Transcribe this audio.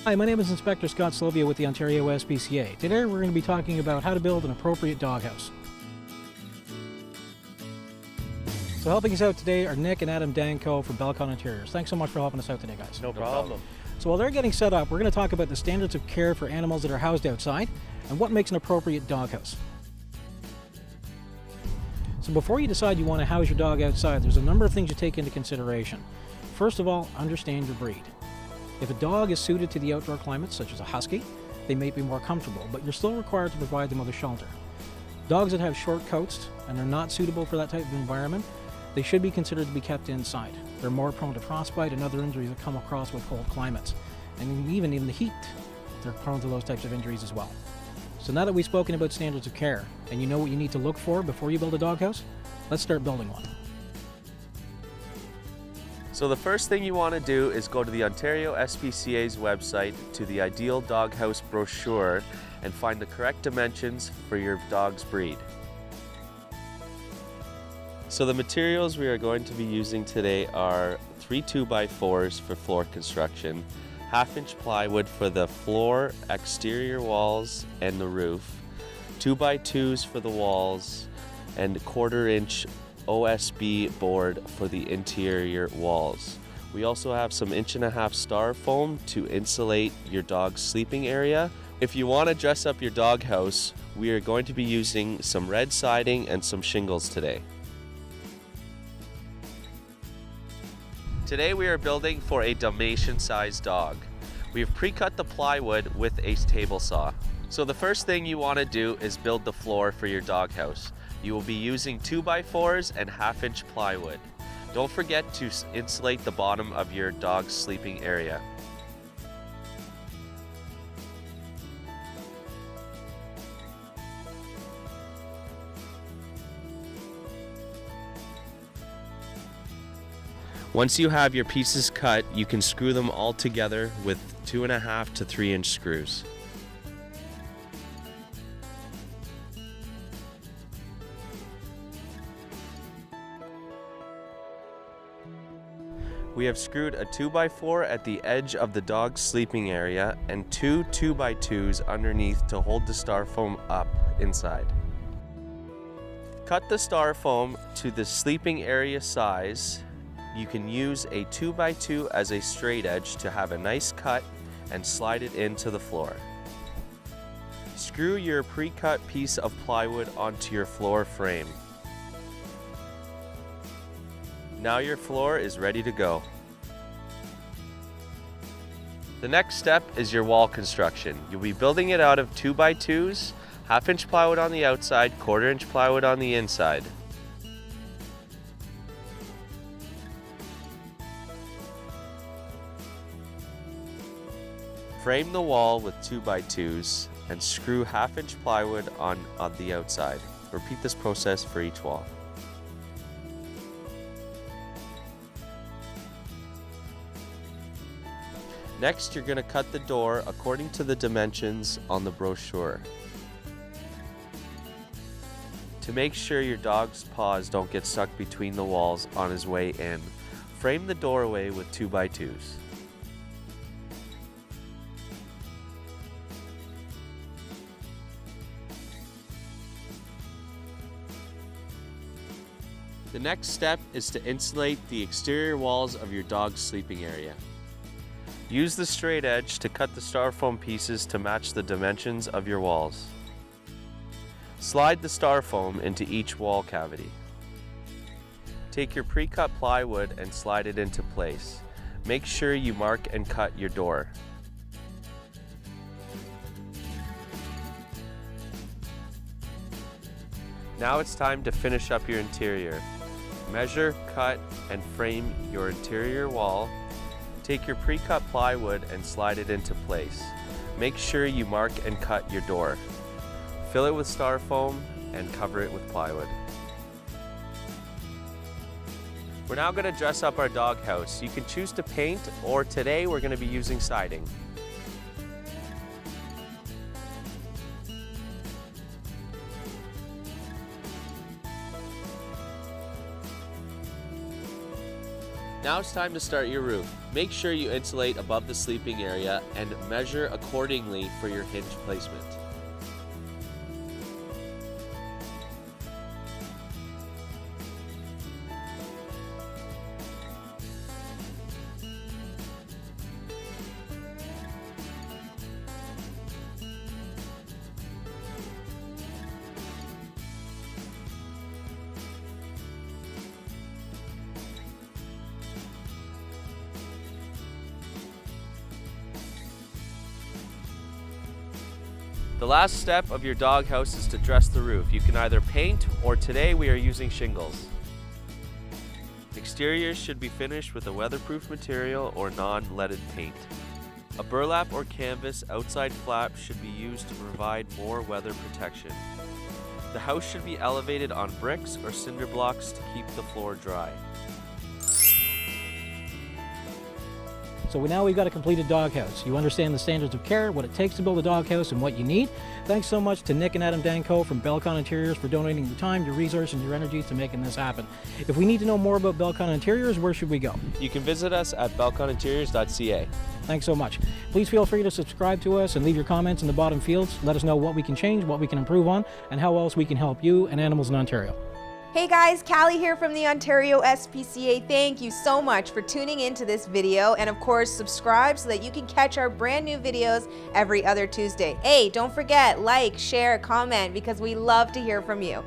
Hi, my name is Inspector Scott Slovia with the Ontario SPCA. Today we're going to be talking about how to build an appropriate doghouse. So helping us out today are Nick and Adam Danko from Bellcon Interiors. Thanks so much for helping us out today, guys. No problem. So while they're getting set up, we're going to talk about the standards of care for animals that are housed outside and what makes an appropriate doghouse. So before you decide you want to house your dog outside, there's a number of things you take into consideration. First of all, understand your breed. If a dog is suited to the outdoor climate, such as a husky, they may be more comfortable, but you're still required to provide them with a shelter. Dogs that have short coats and are not suitable for that type of environment, they should be considered to be kept inside. They're more prone to frostbite and other injuries that come across with cold climates. And even in the heat, they're prone to those types of injuries as well. So now that we've spoken about standards of care, and you know what you need to look for before you build a doghouse, let's start building one. So the first thing you want to do is go to the Ontario SPCA's website to the Ideal Doghouse brochure and find the correct dimensions for your dog's breed. So the materials we are going to be using today are 3 2x4s for floor construction, 1/2-inch plywood for the floor, exterior walls, and the roof, 2x2s for the walls, and 1/4-inch OSB board for the interior walls. We also have some 1.5-inch styrofoam to insulate your dog's sleeping area. If you want to dress up your doghouse, we are going to be using some red siding and some shingles today. Today we are building for a Dalmatian-sized dog. We have pre-cut the plywood with a table saw. So the first thing you want to do is build the floor for your doghouse. You will be using 2x4s and 1/2-inch plywood. Don't forget to insulate the bottom of your dog's sleeping area. Once you have your pieces cut, you can screw them all together with 2.5 to 3-inch screws. We have screwed a 2x4 at the edge of the dog's sleeping area and 2 2x2s underneath to hold the styrofoam up inside. Cut the styrofoam to the sleeping area size. You can use a 2x2 as a straight edge to have a nice cut and slide it into the floor. Screw your pre-cut piece of plywood onto your floor frame. Now your floor is ready to go. The next step is your wall construction. You'll be building it out of 2x2s, 1/2-inch plywood on the outside, 1/4-inch plywood on the inside. Frame the wall with 2x2s and screw 1/2-inch plywood on the outside. Repeat this process for each wall. Next, you're going to cut the door according to the dimensions on the brochure. To make sure your dog's paws don't get stuck between the walls on his way in, frame the doorway with 2x2s. The next step is to insulate the exterior walls of your dog's sleeping area. Use the straight edge to cut the styrofoam pieces to match the dimensions of your walls. Slide the styrofoam into each wall cavity. Take your pre-cut plywood and slide it into place. Make sure you mark and cut your door. Now it's time to finish up your interior. Measure, cut, and frame your interior wall. Take your pre-cut plywood and slide it into place. Make sure you mark and cut your door. Fill it with styrofoam and cover it with plywood. We're now going to dress up our doghouse. You can choose to paint, or today we're going to be using siding. Now it's time to start your roof. Make sure you insulate above the sleeping area and measure accordingly for your hinge placement. The last step of your doghouse is to dress the roof. You can either paint, or today we are using shingles. Exteriors should be finished with a weatherproof material or non-leaded paint. A burlap or canvas outside flap should be used to provide more weather protection. The house should be elevated on bricks or cinder blocks to keep the floor dry. So now we've got a completed doghouse. You understand the standards of care, what it takes to build a doghouse, and what you need. Thanks so much to Nick and Adam Danko from Bellcon Interiors for donating your time, your resources, and your energy to making this happen. If we need to know more about Bellcon Interiors, where should we go? You can visit us at bellconinteriors.ca. Thanks so much. Please feel free to subscribe to us and leave your comments in the bottom fields. Let us know what we can change, what we can improve on, and how else we can help you and animals in Ontario. Hey guys, Callie here from the Ontario SPCA. Thank you so much for tuning into this video, and of course subscribe so that you can catch our brand new videos every other Tuesday. Hey, don't forget, like, share, comment, because we love to hear from you.